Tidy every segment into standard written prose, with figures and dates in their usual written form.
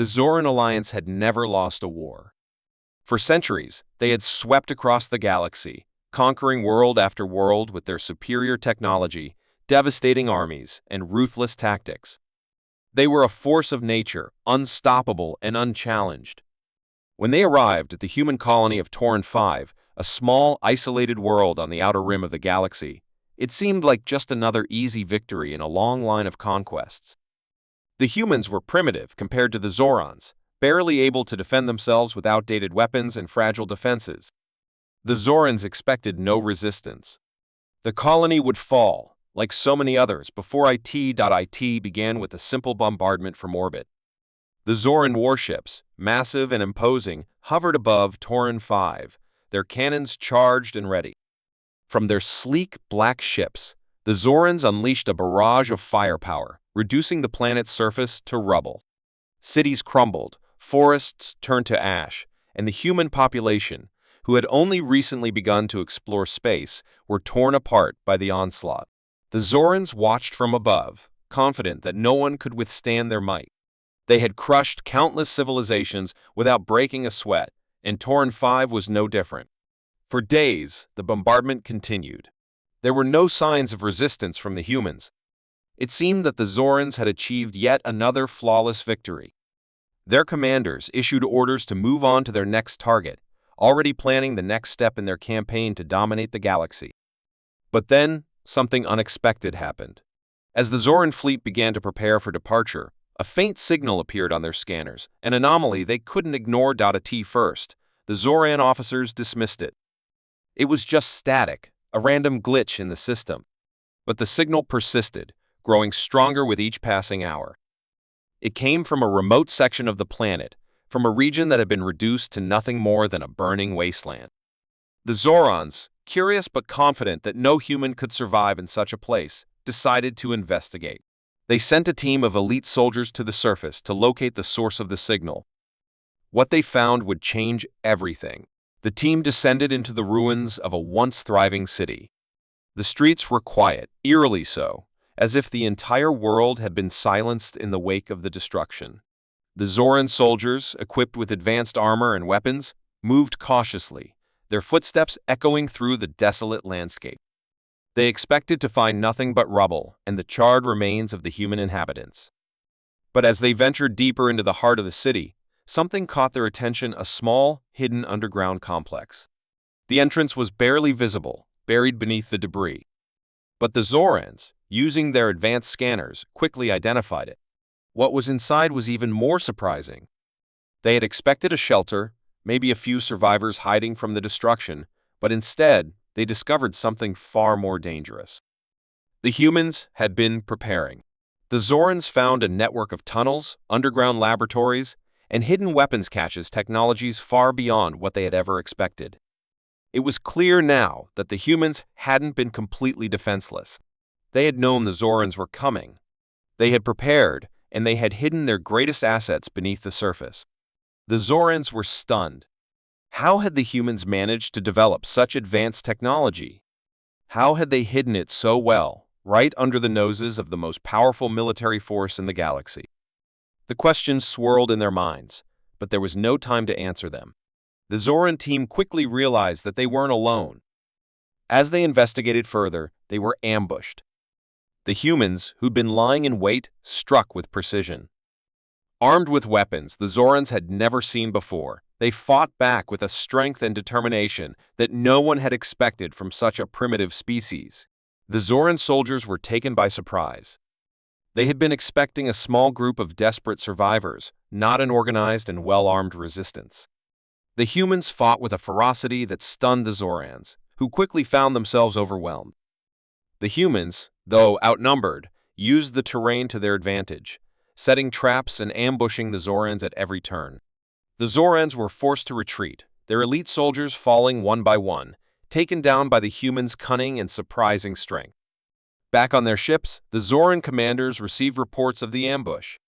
The Zoran alliance had never lost a war. For centuries, they had swept across the galaxy, conquering world after world with their superior technology, devastating armies, and ruthless tactics. They were a force of nature, unstoppable and unchallenged. When they arrived at the human colony of Tauren 5, a small, isolated world on the outer rim of the galaxy, it seemed like just another easy victory in a long line of conquests. The humans were primitive compared to the Zorons, barely able to defend themselves with outdated weapons and fragile defenses. The Zorans expected no resistance. The colony would fall, like so many others, before IT began with a simple bombardment from orbit. The Zoran warships, massive and imposing, hovered above Tauren 5, their cannons charged and ready. From their sleek, black ships, the Zorans unleashed a barrage of firepower, reducing the planet's surface to rubble. Cities crumbled, forests turned to ash, and the human population, who had only recently begun to explore space, were torn apart by the onslaught. The Zorans watched from above, confident that no one could withstand their might. They had crushed countless civilizations without breaking a sweat, and Tauren 5 was no different. For days, the bombardment continued. There were no signs of resistance from the humans. It seemed that the Zorans had achieved yet another flawless victory. Their commanders issued orders to move on to their next target, already planning the next step in their campaign to dominate the galaxy. But then, something unexpected happened. As the Zoran fleet began to prepare for departure, a faint signal appeared on their scanners, an anomaly they couldn't ignore. At first, the Zoran officers dismissed it. It was just static, a random glitch in the system. But the signal persisted, growing stronger with each passing hour. It came from a remote section of the planet, from a region that had been reduced to nothing more than a burning wasteland. The Zorons, curious but confident that no human could survive in such a place, decided to investigate. They sent a team of elite soldiers to the surface to locate the source of the signal. What they found would change everything. The team descended into the ruins of a once thriving city. The streets were quiet, eerily so, as if the entire world had been silenced in the wake of the destruction. The Zoran soldiers, equipped with advanced armor and weapons, moved cautiously, their footsteps echoing through the desolate landscape. They expected to find nothing but rubble and the charred remains of the human inhabitants. But as they ventured deeper into the heart of the city, something caught their attention: a small, hidden underground complex. The entrance was barely visible, buried beneath the debris. But the Zorans, using their advanced scanners, quickly identified it. What was inside was even more surprising. They had expected a shelter, maybe a few survivors hiding from the destruction, but instead, they discovered something far more dangerous. The humans had been preparing. The Zorans found a network of tunnels, underground laboratories, and hidden weapons caches, technologies far beyond what they had ever expected. It was clear now that the humans hadn't been completely defenseless. They had known the Zorans were coming. They had prepared, and they had hidden their greatest assets beneath the surface. The Zorans were stunned. How had the humans managed to develop such advanced technology? How had they hidden it so well, right under the noses of the most powerful military force in the galaxy? The questions swirled in their minds, but there was no time to answer them. The Zoran team quickly realized that they weren't alone. As they investigated further, they were ambushed. The humans, who'd been lying in wait, struck with precision. Armed with weapons the Zorans had never seen before, they fought back with a strength and determination that no one had expected from such a primitive species. The Zoran soldiers were taken by surprise. They had been expecting a small group of desperate survivors, not an organized and well-armed resistance. The humans fought with a ferocity that stunned the Zorans, who quickly found themselves overwhelmed. The humans, though outnumbered, used the terrain to their advantage, setting traps and ambushing the Zorans at every turn. The Zorans were forced to retreat, their elite soldiers falling one by one, taken down by the humans' cunning and surprising strength. Back on their ships, the Zoran commanders received reports of the ambush.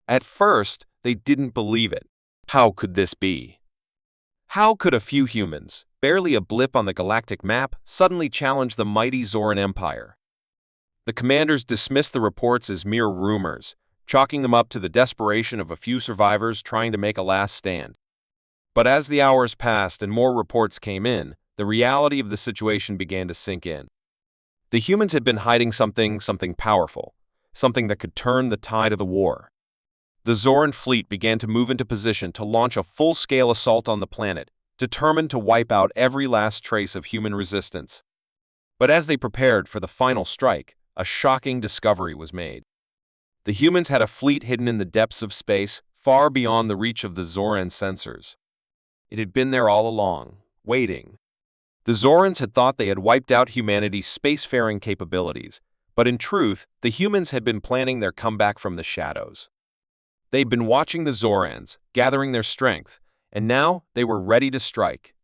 At first, they didn't believe it. How could this be? How could a few humans, barely a blip on the galactic map, suddenly challenge the mighty Zoran Empire? The commanders dismissed the reports as mere rumors, chalking them up to the desperation of a few survivors trying to make a last stand. But as the hours passed and more reports came in, the reality of the situation began to sink in. The humans had been hiding something powerful, something that could turn the tide of the war. The Zoran fleet began to move into position to launch a full-scale assault on the planet, determined to wipe out every last trace of human resistance. But as they prepared for the final strike, a shocking discovery was made. The humans had a fleet hidden in the depths of space, far beyond the reach of the Zoran sensors. It had been there all along, waiting. The Zorans had thought they had wiped out humanity's spacefaring capabilities, but in truth, the humans had been planning their comeback from the shadows. They'd been watching the Zorans, gathering their strength, and now they were ready to strike.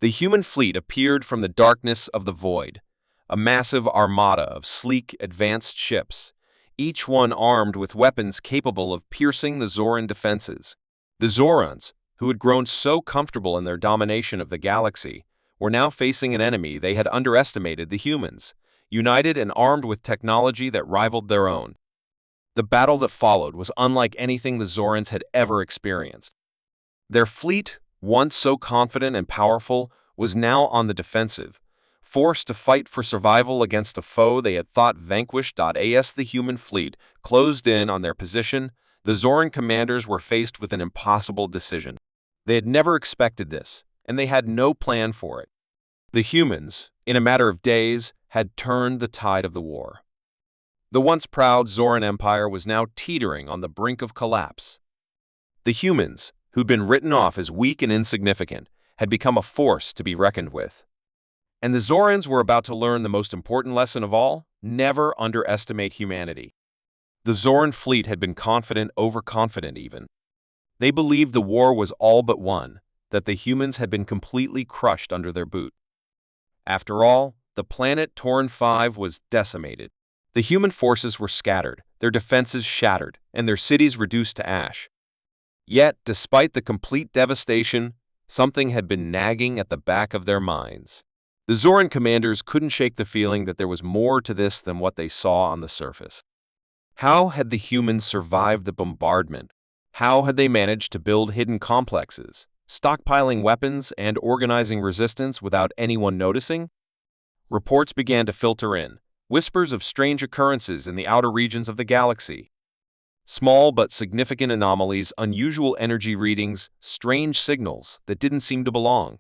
The human fleet appeared from the darkness of the void, a massive armada of sleek, advanced ships, each one armed with weapons capable of piercing the Zoran defenses. The Zorans, who had grown so comfortable in their domination of the galaxy, were now facing an enemy they had underestimated: the humans, united and armed with technology that rivaled their own. The battle that followed was unlike anything the Zorans had ever experienced. Their fleet, once so confident and powerful, was now on the defensive, forced to fight for survival against a foe they had thought vanquished. As the human fleet closed in on their position, the Zoran commanders were faced with an impossible decision. They had never expected this, and they had no plan for it. The humans, in a matter of days, had turned the tide of the war. The once proud Zoran Empire was now teetering on the brink of collapse. The humans, who'd been written off as weak and insignificant, had become a force to be reckoned with. And the Zorans were about to learn the most important lesson of all: never underestimate humanity. The Zoran fleet had been confident, overconfident even. They believed the war was all but won, that the humans had been completely crushed under their boot. After all, the planet Torn 5 was decimated. The human forces were scattered, their defenses shattered, and their cities reduced to ash. Yet, despite the complete devastation, something had been nagging at the back of their minds. The Zoran commanders couldn't shake the feeling that there was more to this than what they saw on the surface. How had the humans survived the bombardment? How had they managed to build hidden complexes, stockpiling weapons and organizing resistance without anyone noticing? Reports began to filter in, whispers of strange occurrences in the outer regions of the galaxy. Small but significant anomalies, unusual energy readings, strange signals that didn't seem to belong.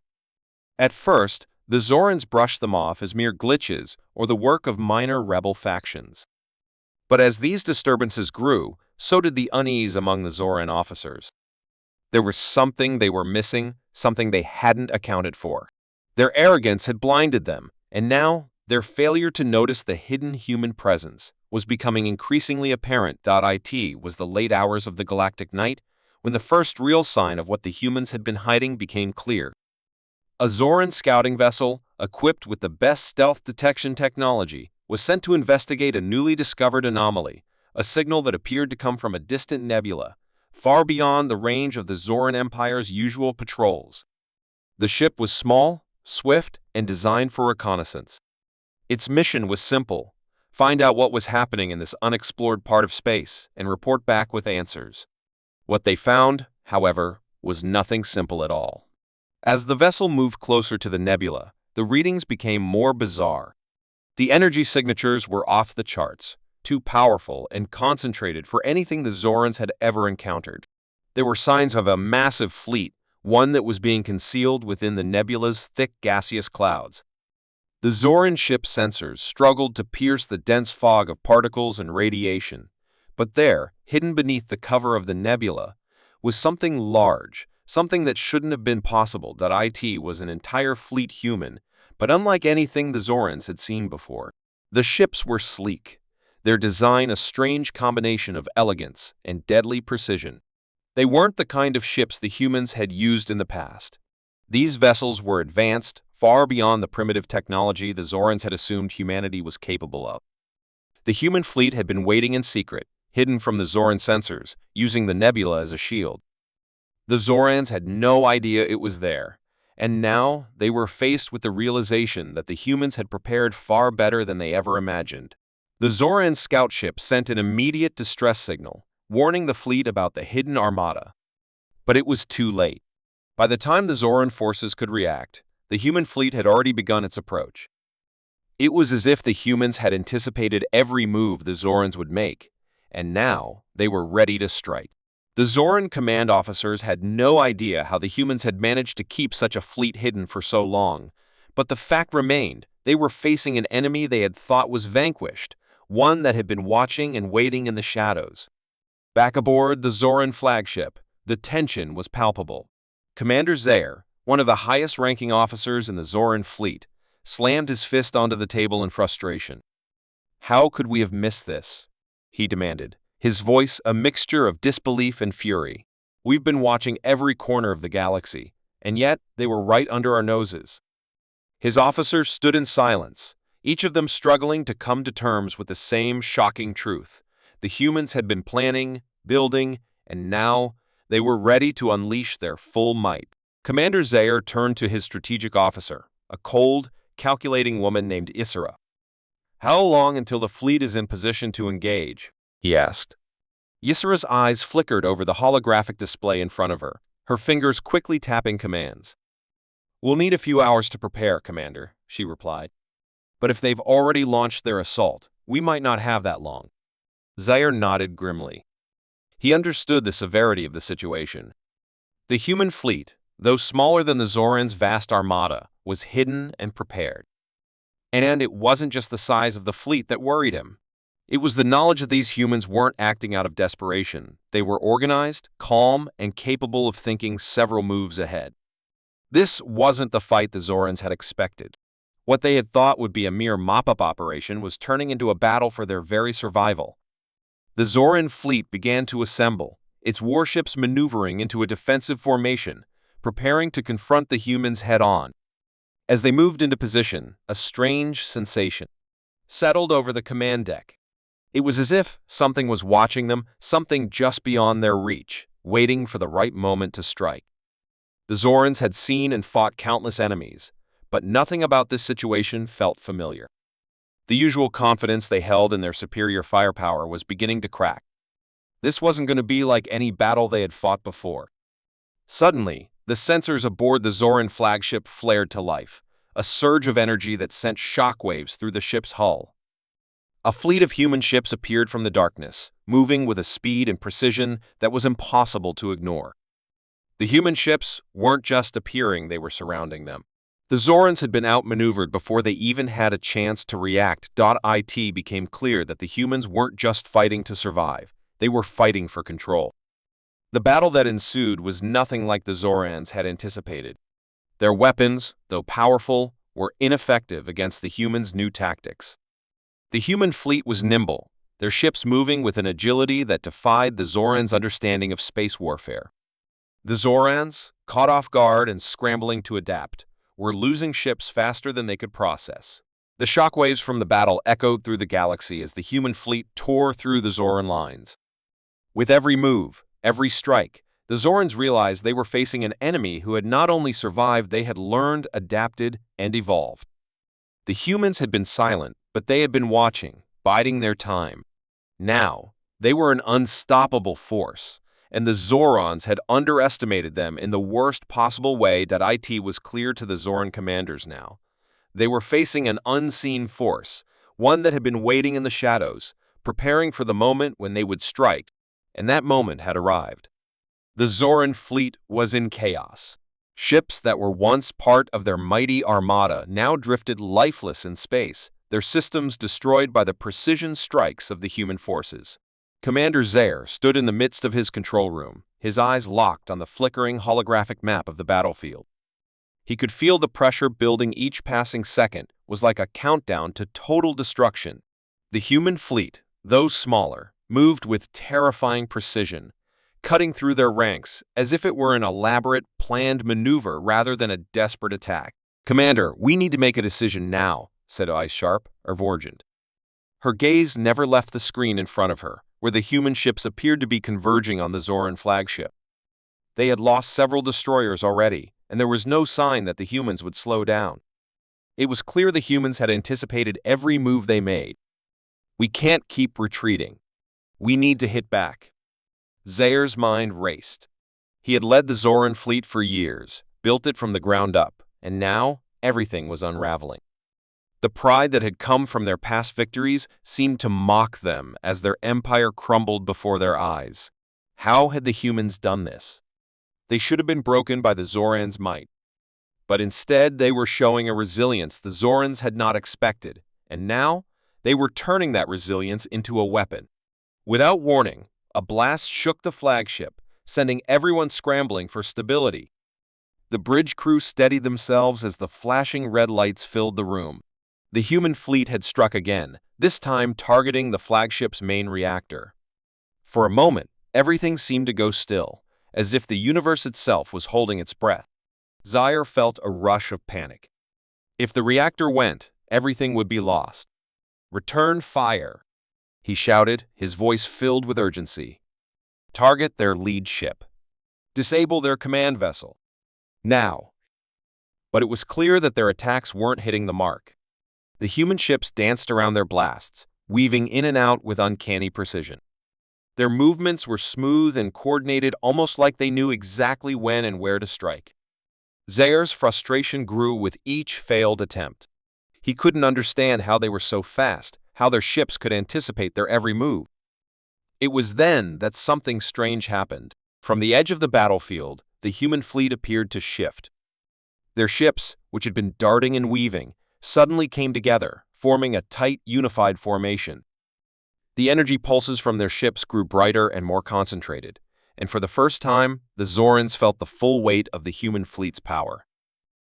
At first, the Zorans brushed them off as mere glitches or the work of minor rebel factions. But as these disturbances grew, so did the unease among the Zoran officers. There was something they were missing, something they hadn't accounted for. Their arrogance had blinded them, and now their failure to notice the hidden human presence was becoming increasingly apparent. It was the late hours of the galactic night when the first real sign of what the humans had been hiding became clear. A Zoran scouting vessel, equipped with the best stealth detection technology, was sent to investigate a newly discovered anomaly, a signal that appeared to come from a distant nebula, far beyond the range of the Zoran Empire's usual patrols. The ship was small, swift, and designed for reconnaissance. Its mission was simple: find out what was happening in this unexplored part of space and report back with answers. What they found, however, was nothing simple at all. As the vessel moved closer to the nebula, the readings became more bizarre. The energy signatures were off the charts, too powerful and concentrated for anything the Zorans had ever encountered. There were signs of a massive fleet, one that was being concealed within the nebula's thick gaseous clouds. The Zoran ship's sensors struggled to pierce the dense fog of particles and radiation, but there, hidden beneath the cover of the nebula, was something large, something that shouldn't have been possible. It was an entire fleet human, but unlike anything the Zorans had seen before. The ships were sleek, their design a strange combination of elegance and deadly precision. They weren't the kind of ships the humans had used in the past. These vessels were advanced, far beyond the primitive technology the Zorans had assumed humanity was capable of. The human fleet had been waiting in secret, hidden from the Zoran sensors, using the nebula as a shield. The Zorans had no idea it was there, and now they were faced with the realization that the humans had prepared far better than they ever imagined. The Zoran scout ship sent an immediate distress signal, warning the fleet about the hidden armada. But it was too late. By the time the Zoran forces could react, the human fleet had already begun its approach. It was as if the humans had anticipated every move the Zorans would make, and now they were ready to strike. The Zoran command officers had no idea how the humans had managed to keep such a fleet hidden for so long, but the fact remained they were facing an enemy they had thought was vanquished, one that had been watching and waiting in the shadows. Back aboard the Zoran flagship, the tension was palpable. Commander Zaire, one of the highest-ranking officers in the Zoran fleet, slammed his fist onto the table in frustration. "How could we have missed this?" he demanded, his voice a mixture of disbelief and fury. "We've been watching every corner of the galaxy, and yet they were right under our noses." His officers stood in silence, each of them struggling to come to terms with the same shocking truth. The humans had been planning, building, and now they were ready to unleash their full might. Commander Zaire turned to his strategic officer, a cold, calculating woman named Isra. "How long until the fleet is in position to engage?" he asked. Yisra's eyes flickered over the holographic display in front of her, her fingers quickly tapping commands. "We'll need a few hours to prepare, Commander," she replied. "But if they've already launched their assault, we might not have that long." Zaire nodded grimly. He understood the severity of the situation. The human fleet, though smaller than the Zoran's vast armada, was hidden and prepared. And it wasn't just the size of the fleet that worried him. It was the knowledge that these humans weren't acting out of desperation. They were organized, calm, and capable of thinking several moves ahead. This wasn't the fight the Zorans had expected. What they had thought would be a mere mop-up operation was turning into a battle for their very survival. The Zoran fleet began to assemble, its warships maneuvering into a defensive formation, preparing to confront the humans head-on. As they moved into position, a strange sensation settled over the command deck. It was as if something was watching them, something just beyond their reach, waiting for the right moment to strike. The Zorans had seen and fought countless enemies, but nothing about this situation felt familiar. The usual confidence they held in their superior firepower was beginning to crack. This wasn't going to be like any battle they had fought before. Suddenly, the sensors aboard the Zoran flagship flared to life, a surge of energy that sent shockwaves through the ship's hull. A fleet of human ships appeared from the darkness, moving with a speed and precision that was impossible to ignore. The human ships weren't just appearing, they were surrounding them. The Zorans had been outmaneuvered before they even had a chance to react. It became clear that the humans weren't just fighting to survive, they were fighting for control. The battle that ensued was nothing like the Zorans had anticipated. Their weapons, though powerful, were ineffective against the humans' new tactics. The human fleet was nimble, their ships moving with an agility that defied the Zorans' understanding of space warfare. The Zorans, caught off guard and scrambling to adapt, were losing ships faster than they could process. The shockwaves from the battle echoed through the galaxy as the human fleet tore through the Zoran lines. With every move, every strike, the Zorans realized they were facing an enemy who had not only survived, they had learned, adapted, and evolved. The humans had been silent, but they had been watching, biding their time. Now, they were an unstoppable force, and the Zorans had underestimated them in the worst possible way. It was clear to the Zoran commanders now. They were facing an unseen force, one that had been waiting in the shadows, preparing for the moment when they would strike, and that moment had arrived. The Zoran fleet was in chaos. Ships that were once part of their mighty armada now drifted lifeless in space, their systems destroyed by the precision strikes of the human forces. Commander Zaire stood in the midst of his control room, his eyes locked on the flickering holographic map of the battlefield. He could feel the pressure building. Each passing second was like a countdown to total destruction. The human fleet, though smaller, moved with terrifying precision, cutting through their ranks as if it were an elaborate, planned maneuver rather than a desperate attack. "Commander, we need to make a decision now," said Eyes Sharp, Vorgent. Her gaze never left the screen in front of her, where the human ships appeared to be converging on the Zoran flagship. They had lost several destroyers already, and there was no sign that the humans would slow down. It was clear the humans had anticipated every move they made. "We can't keep retreating. We need to hit back." Zair's mind raced. He had led the Zoran fleet for years, built it from the ground up, and now everything was unraveling. The pride that had come from their past victories seemed to mock them as their empire crumbled before their eyes. How had the humans done this? They should have been broken by the Zorans' might. But instead, they were showing a resilience the Zorans had not expected, and now they were turning that resilience into a weapon. Without warning, a blast shook the flagship, sending everyone scrambling for stability. The bridge crew steadied themselves as the flashing red lights filled the room. The human fleet had struck again, this time targeting the flagship's main reactor. For a moment, everything seemed to go still, as if the universe itself was holding its breath. Zaire felt a rush of panic. If the reactor went, everything would be lost. "Return fire," he shouted, his voice filled with urgency. "Target their lead ship. Disable their command vessel. Now." But it was clear that their attacks weren't hitting the mark. The human ships danced around their blasts, weaving in and out with uncanny precision. Their movements were smooth and coordinated, almost like they knew exactly when and where to strike. Zaire's frustration grew with each failed attempt. He couldn't understand how they were so fast, how their ships could anticipate their every move. It was then that something strange happened. From the edge of the battlefield, the human fleet appeared to shift. Their ships, which had been darting and weaving, suddenly came together, forming a tight, unified formation. The energy pulses from their ships grew brighter and more concentrated, and for the first time, the Zorans felt the full weight of the human fleet's power.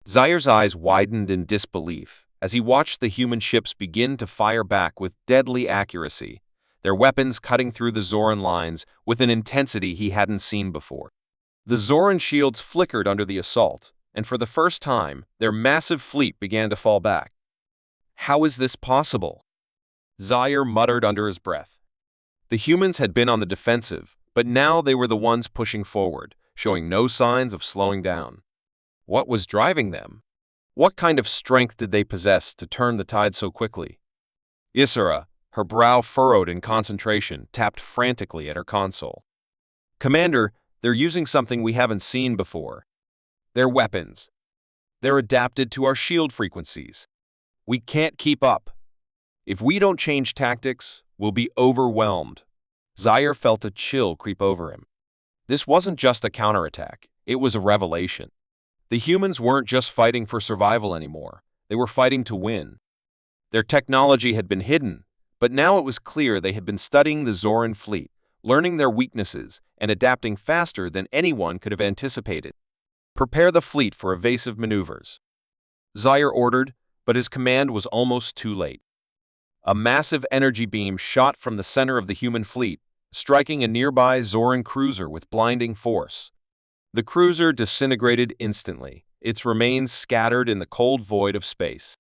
Zaire's eyes widened in disbelief as he watched the human ships begin to fire back with deadly accuracy, their weapons cutting through the Zoran lines with an intensity he hadn't seen before. The Zoran shields flickered under the assault, and for the first time, their massive fleet began to fall back. "How is this possible?" Zaire muttered under his breath. The humans had been on the defensive, but now they were the ones pushing forward, showing no signs of slowing down. What was driving them? What kind of strength did they possess to turn the tide so quickly? Isra, her brow furrowed in concentration, tapped frantically at her console. "Commander, they're using something we haven't seen before. They're weapons. They're adapted to our shield frequencies. We can't keep up. If we don't change tactics, we'll be overwhelmed." Zaire felt a chill creep over him. This wasn't just a counterattack, it was a revelation. The humans weren't just fighting for survival anymore, they were fighting to win. Their technology had been hidden, but now it was clear they had been studying the Zoran fleet, learning their weaknesses, and adapting faster than anyone could have anticipated. "Prepare the fleet for evasive maneuvers," Zaire ordered, but his command was almost too late. A massive energy beam shot from the center of the human fleet, striking a nearby Zoran cruiser with blinding force. The cruiser disintegrated instantly, its remains scattered in the cold void of space.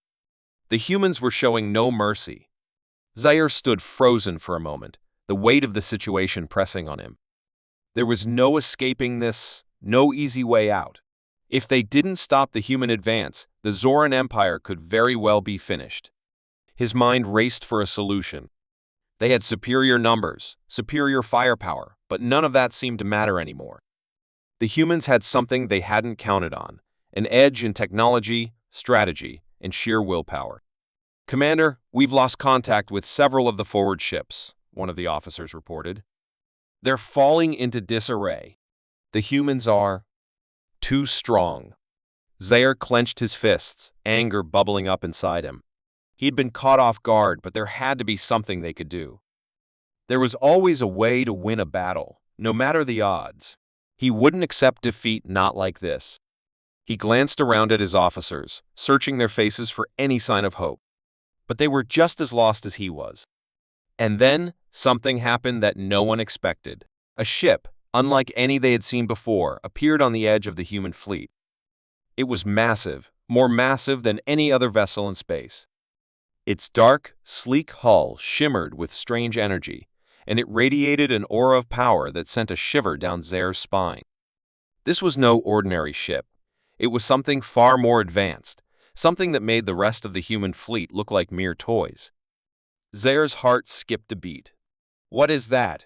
The humans were showing no mercy. Zaire stood frozen for a moment, the weight of the situation pressing on him. There was no escaping this, no easy way out. If they didn't stop the human advance, the Zoran Empire could very well be finished. His mind raced for a solution. They had superior numbers, superior firepower, but none of that seemed to matter anymore. The humans had something they hadn't counted on, an edge in technology, strategy, and sheer willpower. "Commander, we've lost contact with several of the forward ships," one of the officers reported. "They're falling into disarray. The humans are too strong." Zaire clenched his fists, anger bubbling up inside him. He had been caught off guard, but there had to be something they could do. There was always a way to win a battle, no matter the odds. He wouldn't accept defeat not like this. He glanced around at his officers, searching their faces for any sign of hope. But they were just as lost as he was. And then, something happened that no one expected. A ship, unlike any they had seen before, appeared on the edge of the human fleet. It was massive, more massive than any other vessel in space. Its dark, sleek hull shimmered with strange energy, and it radiated an aura of power that sent a shiver down Zaire's spine. This was no ordinary ship. It was something far more advanced, something that made the rest of the human fleet look like mere toys. Zaire's heart skipped a beat. "What is that?"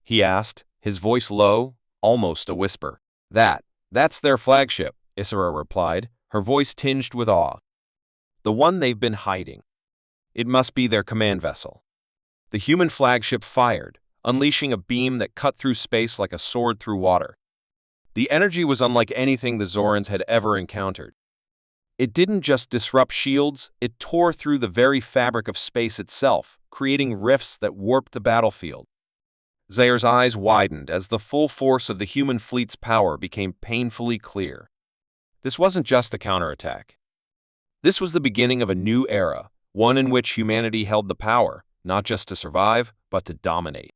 he asked, his voice low, almost a whisper. That's their flagship, Isra replied, her voice tinged with awe. The one they've been hiding. It must be their command vessel. The human flagship fired, unleashing a beam that cut through space like a sword through water. The energy was unlike anything the Zorans had ever encountered. It didn't just disrupt shields, it tore through the very fabric of space itself, creating rifts that warped the battlefield. Zayr's eyes widened as the full force of the human fleet's power became painfully clear. This wasn't just a counterattack. This was the beginning of a new era, one in which humanity held the power, not just to survive, but to dominate.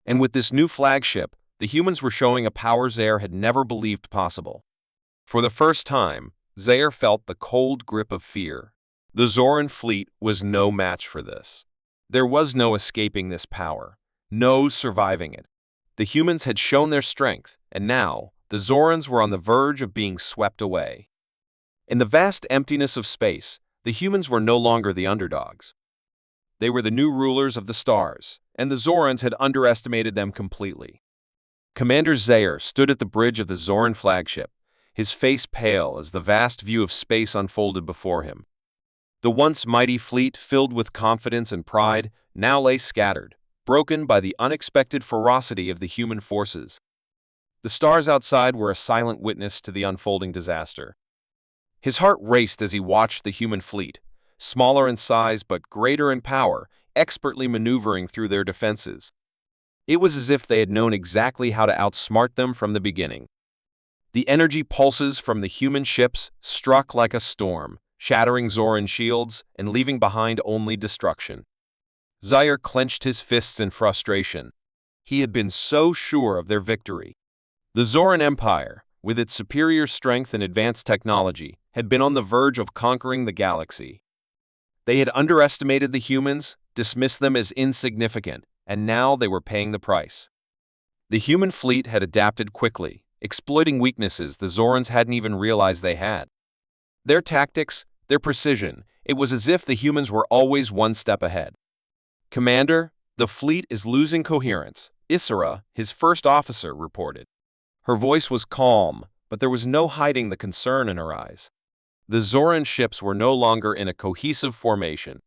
And with this new flagship, the humans were showing a power Zayr had never believed possible. For the first time, Zayr felt the cold grip of fear. The Zoran fleet was no match for this. There was no escaping this power, no surviving it. The humans had shown their strength, and now, the Zorans were on the verge of being swept away. In the vast emptiness of space, the humans were no longer the underdogs. They were the new rulers of the stars, and the Zorans had underestimated them completely. Commander Zayr stood at the bridge of the Zoran flagship, his face pale as the vast view of space unfolded before him. The once mighty fleet, filled with confidence and pride, now lay scattered, broken by the unexpected ferocity of the human forces. The stars outside were a silent witness to the unfolding disaster. His heart raced as he watched the human fleet, smaller in size but greater in power, expertly maneuvering through their defenses. It was as if they had known exactly how to outsmart them from the beginning. The energy pulses from the human ships struck like a storm, shattering Zoran shields and leaving behind only destruction. Zayr clenched his fists in frustration. He had been so sure of their victory. The Zoran Empire, with its superior strength and advanced technology, had been on the verge of conquering the galaxy. They had underestimated the humans, dismissed them as insignificant, and now they were paying the price. The human fleet had adapted quickly, exploiting weaknesses the Zorans hadn't even realized they had. Their tactics, their precision, it was as if the humans were always one step ahead. "Commander, the fleet is losing coherence," Isra, his first officer, reported. Her voice was calm, but there was no hiding the concern in her eyes. The Zoran ships were no longer in a cohesive formation.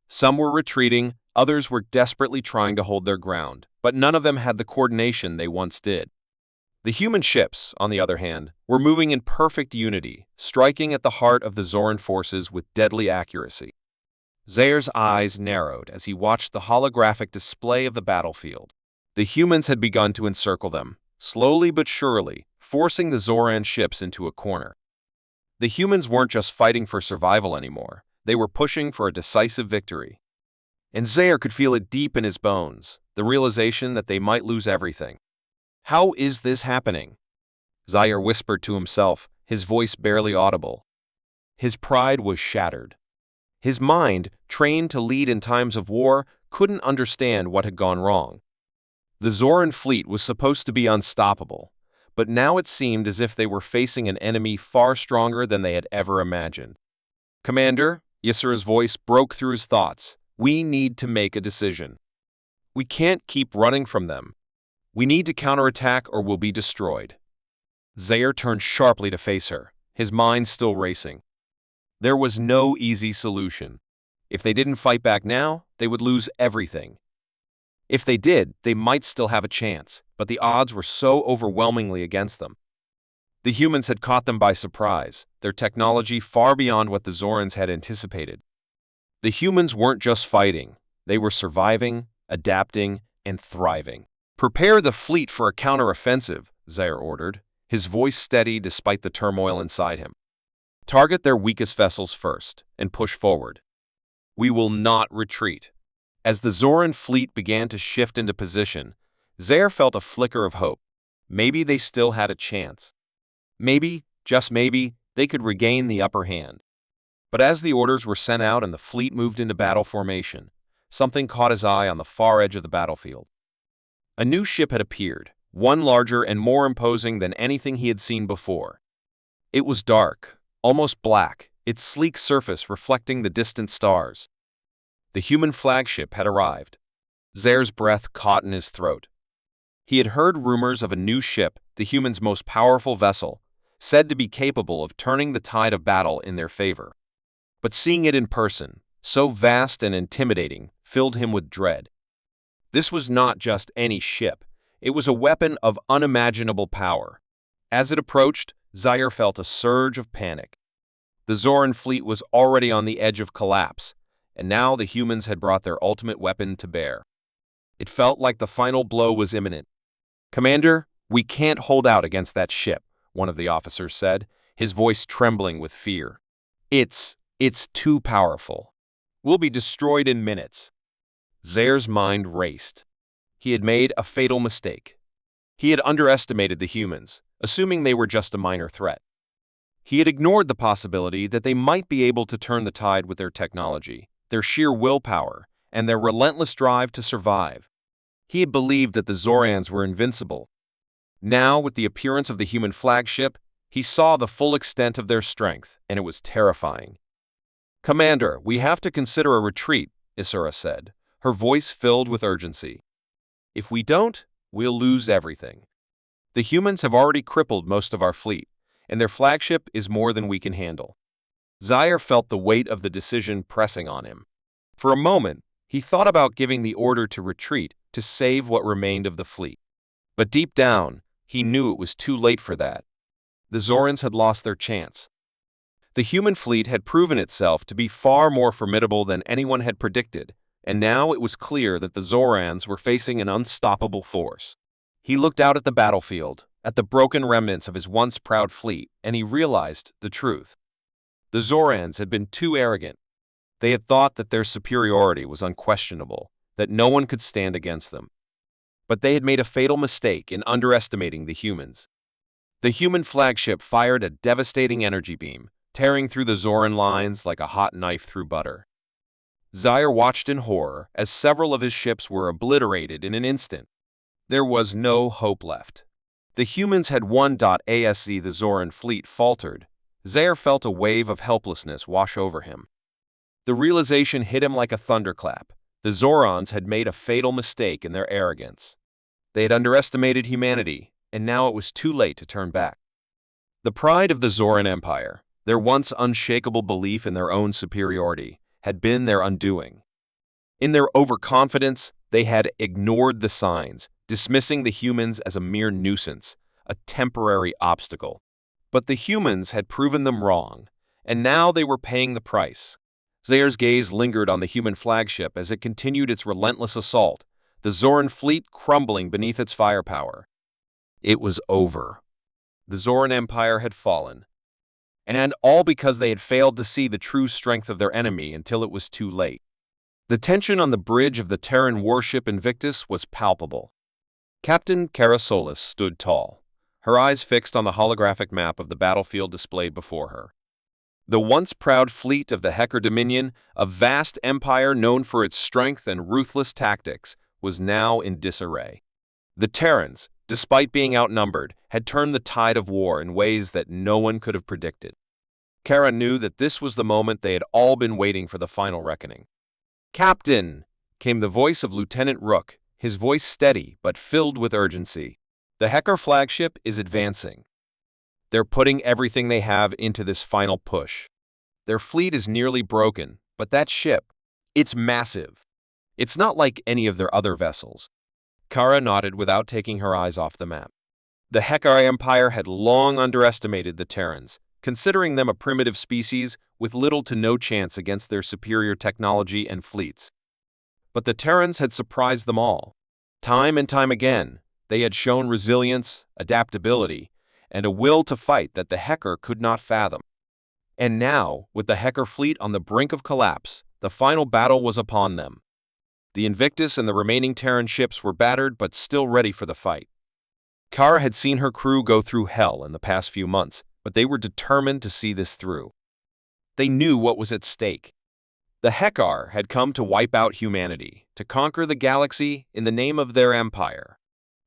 Some were retreating, others were desperately trying to hold their ground, but none of them had the coordination they once did. The human ships, on the other hand, were moving in perfect unity, striking at the heart of the Zoran forces with deadly accuracy. Zayr's eyes narrowed as he watched the holographic display of the battlefield. The humans had begun to encircle them, slowly but surely, forcing the Zoran ships into a corner. The humans weren't just fighting for survival anymore, they were pushing for a decisive victory. And Zayr could feel it deep in his bones, the realization that they might lose everything. "How is this happening?" Zayr whispered to himself, his voice barely audible. His pride was shattered. His mind, trained to lead in times of war, couldn't understand what had gone wrong. The Zoran fleet was supposed to be unstoppable, but now it seemed as if they were facing an enemy far stronger than they had ever imagined. "Commander," Yisra's voice broke through his thoughts, "we need to make a decision. We can't keep running from them. We need to counterattack or we'll be destroyed." Zayr turned sharply to face her, his mind still racing. There was no easy solution. If they didn't fight back now, they would lose everything. If they did, they might still have a chance, but the odds were so overwhelmingly against them. The humans had caught them by surprise, their technology far beyond what the Zorans had anticipated. The humans weren't just fighting, they were surviving, adapting, and thriving. "Prepare the fleet for a counteroffensive," Zayr ordered, his voice steady despite the turmoil inside him. "Target their weakest vessels first, and push forward. We will not retreat." As the Zoran fleet began to shift into position, Zayr felt a flicker of hope. Maybe they still had a chance. Maybe, just maybe, they could regain the upper hand. But as the orders were sent out and the fleet moved into battle formation, something caught his eye on the far edge of the battlefield. A new ship had appeared, one larger and more imposing than anything he had seen before. It was dark, almost black, its sleek surface reflecting the distant stars. The human flagship had arrived. Zayr's breath caught in his throat. He had heard rumors of a new ship, the humans' most powerful vessel, said to be capable of turning the tide of battle in their favor. But seeing it in person, so vast and intimidating, filled him with dread. This was not just any ship. It was a weapon of unimaginable power. As it approached, Zaire felt a surge of panic. The Zoran fleet was already on the edge of collapse, and now the humans had brought their ultimate weapon to bear. It felt like the final blow was imminent. "Commander, we can't hold out against that ship," one of the officers said, his voice trembling with fear. It's too powerful. We'll be destroyed in minutes." Zaire's mind raced. He had made a fatal mistake. He had underestimated the humans, assuming they were just a minor threat. He had ignored the possibility that they might be able to turn the tide with their technology, their sheer willpower, and their relentless drive to survive. He had believed that the Zorans were invincible. Now, with the appearance of the human flagship, he saw the full extent of their strength, and it was terrifying. "Commander, we have to consider a retreat," Isura said, her voice filled with urgency. "If we don't, we'll lose everything. The humans have already crippled most of our fleet, and their flagship is more than we can handle." Zaire felt the weight of the decision pressing on him. For a moment, he thought about giving the order to retreat to save what remained of the fleet. But deep down, he knew it was too late for that. The Zorans had lost their chance. The human fleet had proven itself to be far more formidable than anyone had predicted, and now it was clear that the Zorans were facing an unstoppable force. He looked out at the battlefield, at the broken remnants of his once proud fleet, and he realized the truth. The Zorans had been too arrogant. They had thought that their superiority was unquestionable, that no one could stand against them. But they had made a fatal mistake in underestimating the humans. The human flagship fired a devastating energy beam, tearing through the Zoran lines like a hot knife through butter. Zaire watched in horror as several of his ships were obliterated in an instant. There was no hope left. The humans had won. As the Zoran fleet faltered, Zaire felt a wave of helplessness wash over him. The realization hit him like a thunderclap. The Zorans had made a fatal mistake in their arrogance. They had underestimated humanity, and now it was too late to turn back. The pride of the Zoran Empire, their once unshakable belief in their own superiority, had been their undoing. In their overconfidence, they had ignored the signs, dismissing the humans as a mere nuisance, a temporary obstacle. But the humans had proven them wrong, and now they were paying the price. Zaire's gaze lingered on the human flagship as it continued its relentless assault, the Zoran fleet crumbling beneath its firepower. It was over. The Zoran Empire had fallen. And all because they had failed to see the true strength of their enemy until it was too late. The tension on the bridge of the Terran warship Invictus was palpable. Captain Karasolis stood tall, her eyes fixed on the holographic map of the battlefield displayed before her. The once proud fleet of the Hekar Dominion, a vast empire known for its strength and ruthless tactics, was now in disarray. The Terrans, despite being outnumbered, had turned the tide of war in ways that no one could have predicted. Kara knew that this was the moment they had all been waiting for, the final reckoning. "Captain!" came the voice of Lieutenant Rook, his voice steady but filled with urgency. "The Hekar flagship is advancing. They're putting everything they have into this final push. Their fleet is nearly broken, but that ship, it's massive. It's not like any of their other vessels." Kara nodded without taking her eyes off the map. The Hekar Empire had long underestimated the Terrans, considering them a primitive species with little to no chance against their superior technology and fleets. But the Terrans had surprised them all. Time and time again, they had shown resilience, adaptability, and a will to fight that the Hekar could not fathom. And now, with the Hekar fleet on the brink of collapse, the final battle was upon them. The Invictus and the remaining Terran ships were battered but still ready for the fight. Kara had seen her crew go through hell in the past few months, but they were determined to see this through. They knew what was at stake. The Hekar had come to wipe out humanity, to conquer the galaxy in the name of their empire.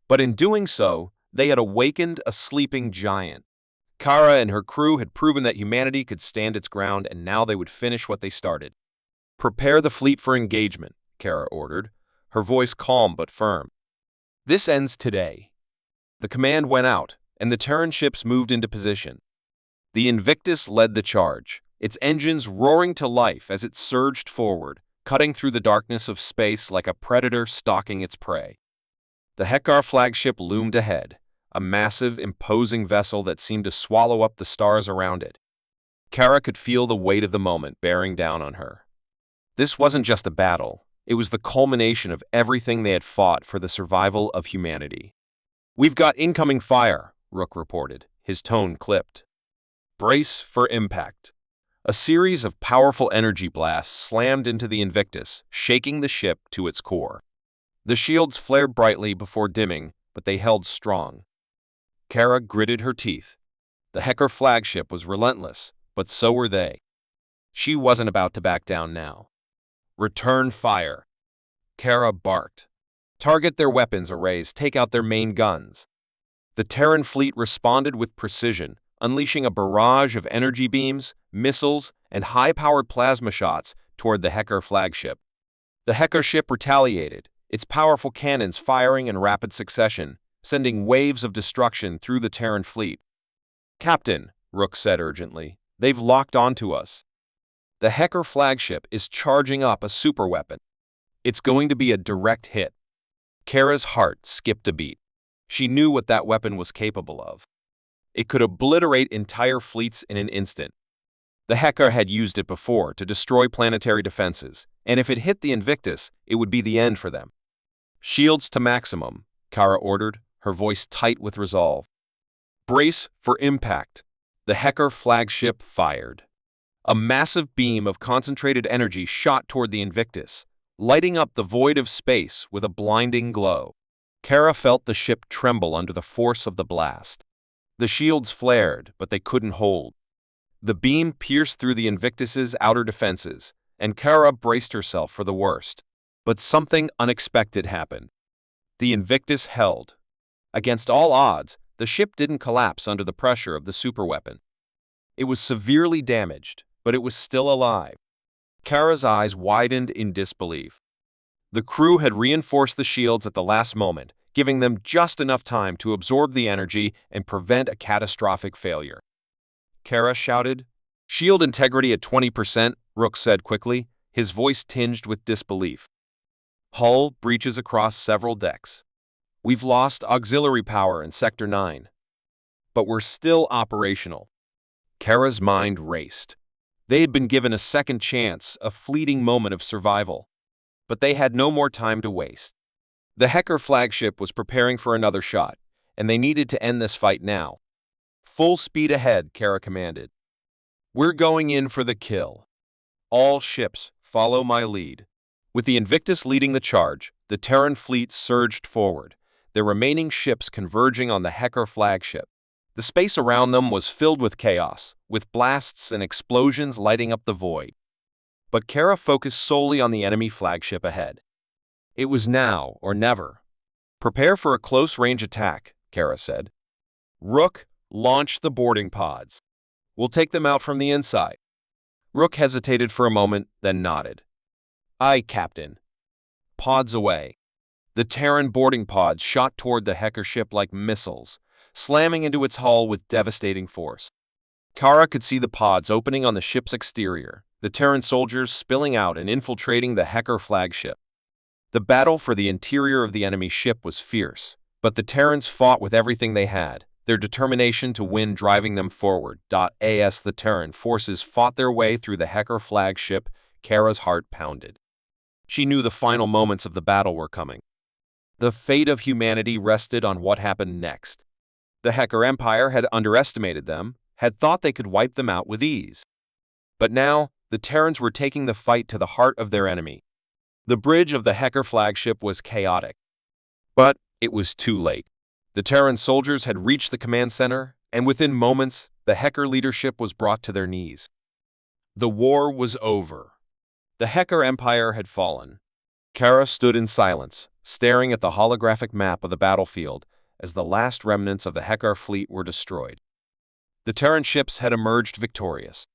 But in doing so, they had awakened a sleeping giant. Kara and her crew had proven that humanity could stand its ground, and now they would finish what they started. "Prepare the fleet for engagement," Kara ordered, her voice calm but firm. This ends today. The command went out, and the Terran ships moved into position. The Invictus led the charge, its engines roaring to life as it surged forward, cutting through the darkness of space like a predator stalking its prey. The Hekar flagship loomed ahead, a massive, imposing vessel that seemed to swallow up the stars around it. Kara could feel the weight of the moment bearing down on her. This wasn't just a battle, it was the culmination of everything they had fought for the survival of humanity. "We've got incoming fire," Rook reported, his tone clipped. "Brace for impact." A series of powerful energy blasts slammed into the Invictus, shaking the ship to its core. The shields flared brightly before dimming, but they held strong. Kara gritted her teeth. The Hekar flagship was relentless, but so were they. She wasn't about to back down now. "Return fire," Kara barked. "Target their weapons arrays, take out their main guns." The Terran fleet responded with precision, unleashing a barrage of energy beams, missiles, and high-powered plasma shots toward the Hekar flagship. The Hekar ship retaliated, its powerful cannons firing in rapid succession, sending waves of destruction through the Terran fleet. "Captain," Rook said urgently, "they've locked onto us. The Hekar flagship is charging up a superweapon. It's going to be a direct hit." Kara's heart skipped a beat. She knew what that weapon was capable of. It could obliterate entire fleets in an instant. The Hekar had used it before to destroy planetary defenses, and if it hit the Invictus, it would be the end for them. "Shields to maximum," Kara ordered, her voice tight with resolve. "Brace for impact." The Hekar flagship fired. A massive beam of concentrated energy shot toward the Invictus, lighting up the void of space with a blinding glow. Kara felt the ship tremble under the force of the blast. The shields flared, but they couldn't hold. The beam pierced through the Invictus's outer defenses, and Kara braced herself for the worst. But something unexpected happened. The Invictus held. Against all odds, the ship didn't collapse under the pressure of the superweapon. It was severely damaged, but it was still alive. Kara's eyes widened in disbelief. The crew had reinforced the shields at the last moment, giving them just enough time to absorb the energy and prevent a catastrophic failure. Kara shouted. "Shield integrity at 20%, Rook said quickly, his voice tinged with disbelief. "Hull breaches across several decks. We've lost auxiliary power in Sector 9. But we're still operational." Kara's mind raced. They had been given a second chance, a fleeting moment of survival. But they had no more time to waste. The Hekar flagship was preparing for another shot, and they needed to end this fight now. "Full speed ahead," Kara commanded. "We're going in for the kill. All ships, follow my lead." With the Invictus leading the charge, the Terran fleet surged forward, their remaining ships converging on the Hekar flagship. The space around them was filled with chaos, with blasts and explosions lighting up the void. But Kara focused solely on the enemy flagship ahead. It was now or never. "Prepare for a close-range attack," Kara said. "Rook, launch the boarding pods. We'll take them out from the inside." Rook hesitated for a moment, then nodded. "Aye, Captain." Pods away. The Terran boarding pods shot toward the Hekar ship like missiles, slamming into its hull with devastating force. Kara could see the pods opening on the ship's exterior, the Terran soldiers spilling out and infiltrating the Hekar flagship. The battle for the interior of the enemy ship was fierce, but the Terrans fought with everything they had, their determination to win driving them forward. As the Terran forces fought their way through the Hekar flagship, Kara's heart pounded. She knew the final moments of the battle were coming. The fate of humanity rested on what happened next. The Hekar Empire had underestimated them, had thought they could wipe them out with ease. But now, the Terrans were taking the fight to the heart of their enemy. The bridge of the Hekar flagship was chaotic. But it was too late. The Terran soldiers had reached the command center, and within moments, the Hekar leadership was brought to their knees. The war was over. The Hekar Empire had fallen. Kara stood in silence, staring at the holographic map of the battlefield as the last remnants of the Hekar fleet were destroyed. The Terran ships had emerged victorious.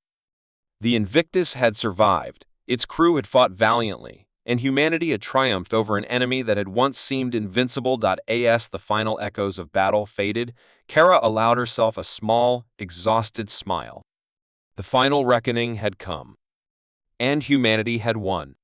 The Invictus had survived, its crew had fought valiantly, and humanity had triumphed over an enemy that had once seemed invincible. As the final echoes of battle faded, Kara allowed herself a small, exhausted smile. The final reckoning had come, and humanity had won.